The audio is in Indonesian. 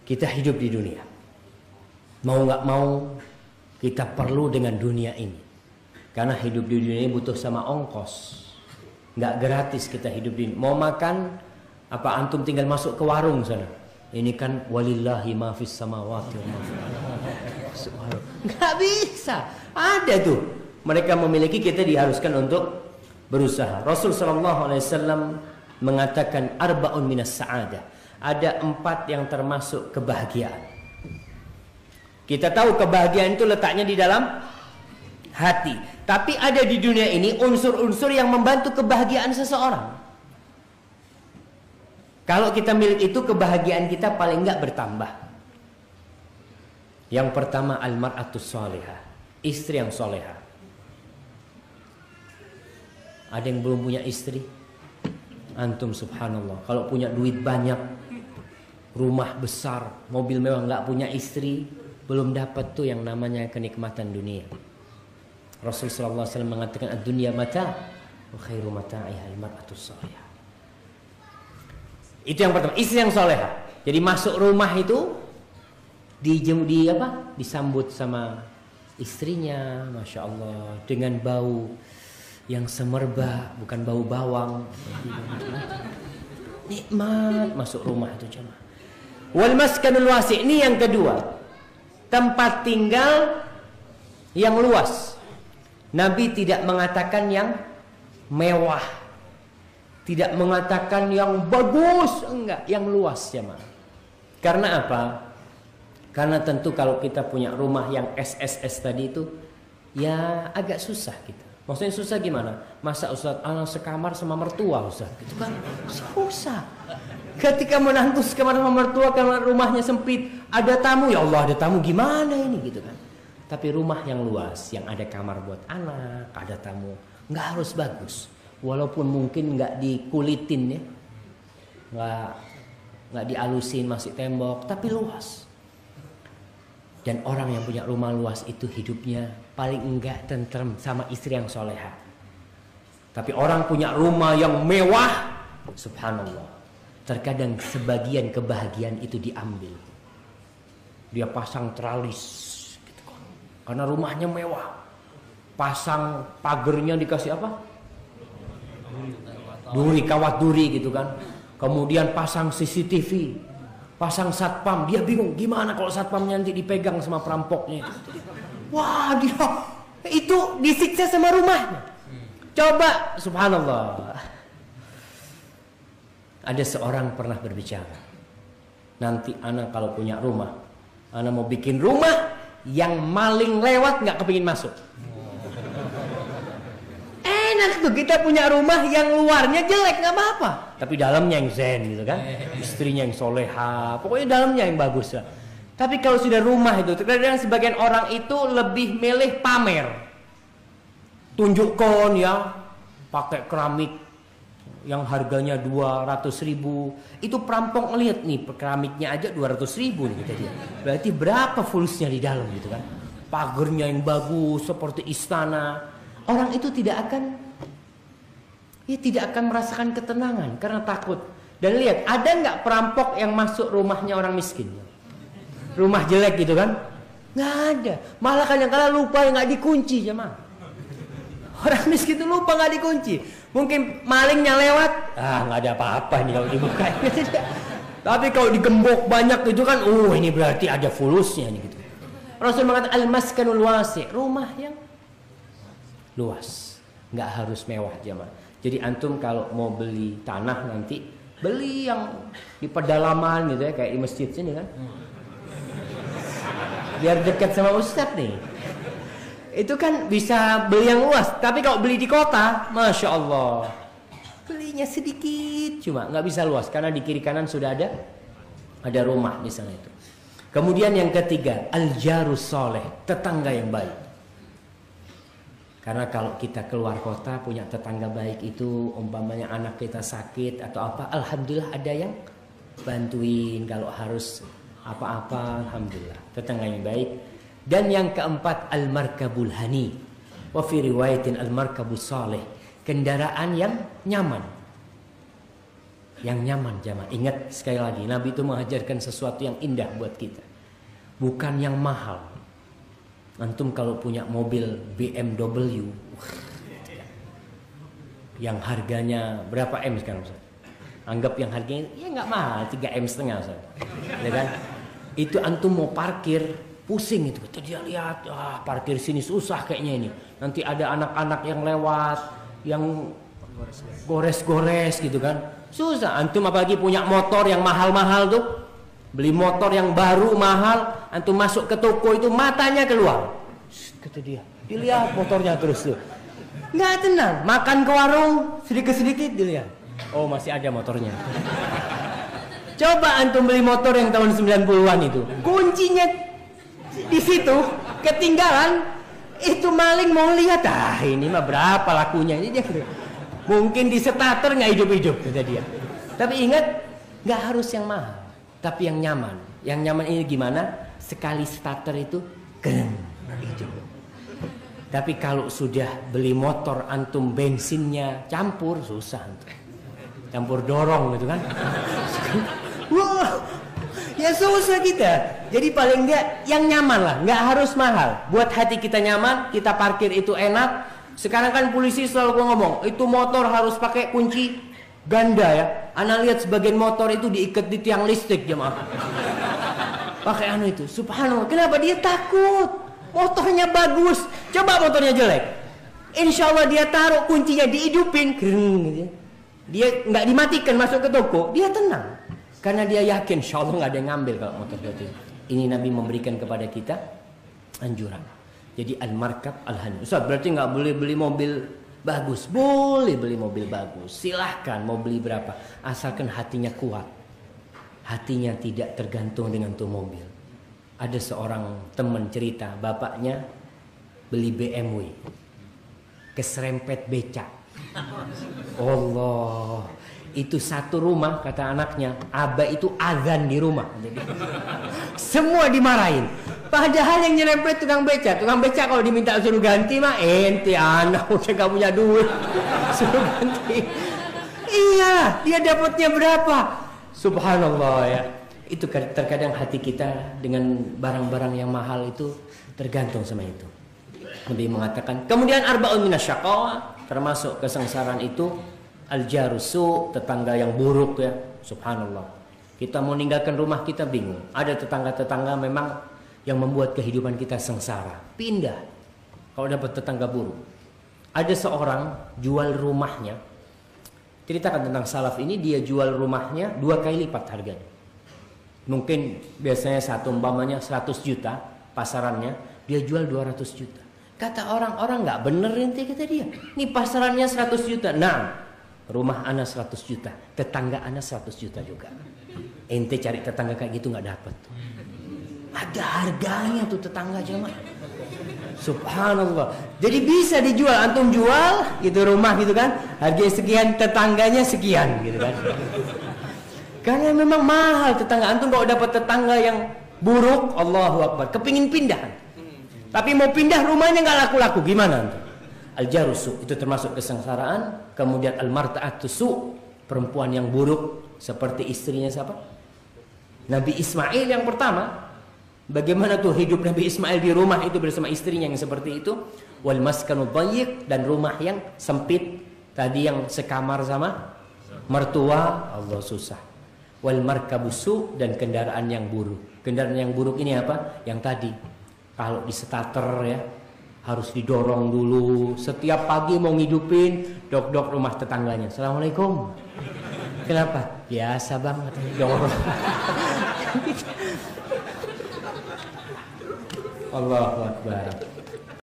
kita hidup di dunia. Mau nggak mau kita perlu dengan dunia ini. Karena hidup di dunia ini butuh sama ongkos. Nggak gratis kita hidup di. Mau makan apa antum tinggal masuk ke warung sana. Ini kan walillahi ma fis samawati wa ma fil ardi. Nggak bisa. Ada tuh. Mereka memiliki, kita diharuskan untuk berusaha. Rasul sallallahu alaihi wasallam mengatakan arba'un minas sa'adah. Ada 4 yang termasuk kebahagiaan. Kita tahu kebahagiaan itu letaknya di dalam hati. Tapi ada di dunia ini unsur-unsur yang membantu kebahagiaan seseorang. Kalau kita milik itu, kebahagiaan kita paling enggak bertambah. Yang pertama al-mar'atus shalihah, istri yang solehah. Ada yang belum punya istri? Antum subhanallah, kalau punya duit banyak, rumah besar, mobil mewah, nggak punya istri, belum dapat tuh yang namanya kenikmatan dunia. Rasul sallallahu alaihi wasallam mengatakan ad-dunya mata wa khairu mata'iha al-mar'atus shalihah. Itu yang pertama, istri yang solehah. Jadi masuk rumah itu disambut sama istrinya, masya Allah, dengan bau yang semerbak, bukan bau bawang. Nikmat masuk rumah itu jemaah. Wal maskanul wasi', ini yang kedua, tempat tinggal yang luas. Nabi tidak mengatakan yang mewah, tidak mengatakan yang bagus, enggak, yang luas jemaah. Karena apa? Karena tentu kalau kita punya rumah yang SSS tadi itu, ya agak susah kita. Maksudnya susah gimana? Masa Ustaz anak sekamar sama mertua Ustaz? Itu kan susah. Ketika menantu sekamar sama mertua, karena rumahnya sempit, ada tamu, ya Allah ada tamu gimana ini gitu kan. Tapi rumah yang luas, yang ada kamar buat anak, ada tamu, nggak harus bagus. Walaupun mungkin nggak dikulitin ya, nggak dialusin, masih tembok, tapi luas. Dan orang yang punya rumah luas itu hidupnya paling enggak tentrem sama istri yang soleha. Tapi orang punya rumah yang mewah, subhanallah, terkadang sebagian kebahagiaan itu diambil. Dia pasang tralis gitu kan, karena rumahnya mewah. Pasang pagernya dikasih apa? Duri, kawat duri gitu kan. Kemudian pasang CCTV, pasang satpam. Dia bingung gimana kalau satpamnya nanti dipegang sama perampoknya. Wah, dia itu disiksa sama rumahnya. Coba, subhanallah. Ada seorang pernah berbicara, nanti anak kalau punya rumah, anak mau bikin rumah yang maling lewat nggak kepingin masuk. Enak tuh, kita punya rumah yang luarnya jelek nggak apa-apa, tapi dalamnya yang zen gitu kan, istrinya yang soleha, pokoknya dalamnya yang bagus lah. Tapi kalau sudah rumah itu, terkadang sebagian orang itu lebih milih pamer, tunjukkan ya, pakai keramik yang harganya 200.000, itu perampok ngelihat nih keramiknya aja 200.000 nih gitu dia. Berarti berapa fulusnya di dalam gitu kan? Pagernya yang bagus seperti istana. Orang itu tidak akan merasakan ketenangan karena takut. Dan lihat, ada nggak perampok yang masuk rumahnya orang miskin? Rumah jelek gitu kan? Nggak ada. Malah kadang-kadang lupa nggak dikunci jemaah. Orang miskin itu lupa nggak dikunci. Mungkin malingnya lewat, nggak ada apa-apa nih kalau dibuka. Tapi kalau digembok banyak itu kan, ini berarti ada fulusnya nih gitu. Rasul mengatakan al-maskanul wasi', rumah yang luas, nggak harus mewah jemaah. Jadi antum kalau mau beli tanah nanti beli yang di pedalaman gitu ya, kayak di masjid sini kan, biar dekat sama ustadz nih. Itu kan bisa beli yang luas. Tapi kalau beli di kota, masya Allah, belinya sedikit, cuma nggak bisa luas karena di kiri kanan sudah ada rumah misalnya itu. Kemudian yang ketiga, al-jarus soleh, tetangga yang baik. Karena kalau kita keluar kota punya tetangga baik itu, umpamanya anak kita sakit atau apa, alhamdulillah ada yang bantuin. Kalau harus apa-apa, alhamdulillah tetangga yang baik. Dan yang keempat, al-markabul hani, wa fi riwayatin al-markabus saleh, kendaraan yang nyaman. Yang nyaman jamaah. Ingat sekali lagi, Nabi itu mengajarkan sesuatu yang indah buat kita. Bukan yang mahal. Antum kalau punya mobil BMW yang harganya berapa M sekarang Ustaz? Anggap yang harganya ya nggak mahal, 3,5 M Ustaz. Ya kan? Itu antum mau parkir pusing itu. Dia lihat, parkir sini susah kayaknya ini. Nanti ada anak-anak yang lewat, yang gores-gores gitu kan. Susah. Antum apalagi punya motor yang mahal-mahal tuh. Beli motor yang baru mahal, antum masuk ke toko itu matanya keluar. Kata dia, dilihat motornya terus tuh. Nggak tenang, makan ke warung sedikit-sedikit dilihat. Oh, masih ada motornya. Coba antum beli motor yang tahun 90-an itu. Kuncinya di situ, ketinggalan. Itu maling mau lihat, ini mah berapa lakunya ini dia. Mungkin di starter nggak hidup-hidup kata dia. Tapi ingat, nggak harus yang mahal, tapi yang nyaman. Yang nyaman ini gimana? Sekali starter itu keren hidup. Tapi kalau sudah beli motor antum bensinnya campur, susah antum. Campur dorong gitu kan. Wah, ya susah kita. Jadi paling enggak yang nyaman lah, nggak harus mahal. Buat hati kita nyaman, kita parkir itu enak. Sekarang kan polisi selalu ngomong, itu motor harus pakai kunci ganda ya. Ana lihat sebagian motor itu diikat di tiang listrik jemaah. Pakai anu itu. Subhanallah, kenapa dia takut? Motornya bagus. Coba motornya jelek. Insya Allah dia taruh kuncinya dihidupin. Gitu. Dia nggak dimatikan masuk ke toko. Dia tenang. Karena dia yakin insya Allah nggak ada yang ngambil kalau motor itu. Ini Nabi memberikan kepada kita anjuran. Jadi al-markab al-hani. Ustaz, berarti nggak boleh beli mobil bagus? Boleh beli mobil bagus. Silahkan mau beli berapa. Asalkan hatinya kuat. Hatinya tidak tergantung dengan tuh mobil. Ada seorang teman cerita, bapaknya beli BMW. Keserempet becak. Allah. Itu satu rumah, kata anaknya, abah itu azan di rumah. Semua dimarahin. Padahal yang nyerempet tukang becak kalau diminta suruh ganti mah ente anak udah gak punya duit. Suruh ganti. Iya, dia dapatnya berapa? Subhanallah ya. Itu terkadang hati kita dengan barang-barang yang mahal itu tergantung sama itu. Nabi mengatakan, kemudian arba'un minasyaqawa, termasuk kesengsaraan itu al-jarusu, tetangga yang buruk ya. Subhanallah. Kita mau ninggalkan rumah kita bingung. Ada tetangga-tetangga memang yang membuat kehidupan kita sengsara. Pindah kalau dapat tetangga buruk. Ada seorang jual rumahnya. Ceritakan tentang salaf ini, dia jual rumahnya 2 kali lipat harganya. Mungkin biasanya satu umpamanya 100 juta pasarannya, dia jual 200 juta. Kata orang-orang nggak bener ente, kata dia. Ini pasarannya 100 juta. Nah, rumah ana 100 juta, tetangga ana 100 juta juga. Ente cari tetangga kayak gitu nggak dapat. Ada harganya tuh tetangga jemaah. Subhanallah. Jadi bisa dijual, antum jual gitu rumah gitu kan, harganya sekian, tetangganya sekian gitu kan. Karena memang mahal tetangga. Antum kalau dapat tetangga yang buruk, Allahu Akbar, kepingin pindah. Tapi mau pindah rumahnya nggak laku-laku, gimana antum? Al-jarusu itu termasuk kesengsaraan. Kemudian al-marta'atusu, perempuan yang buruk seperti istrinya siapa? Nabi Ismail yang pertama. Bagaimana tuh hidup Nabi Ismail di rumah itu bersama istrinya yang seperti itu? Wal maskanu dhayyiq, dan rumah yang sempit. Tadi yang sekamar sama mertua, Allah susah. Wal markabusu, dan kendaraan yang buruk. Kendaraan yang buruk ini apa? Yang tadi kalau di starter ya harus didorong dulu. Setiap pagi mau ngidupin, dok rumah tetangganya. Assalamualaikum. Kenapa? Biasa banget dorong. Allahu Akbar.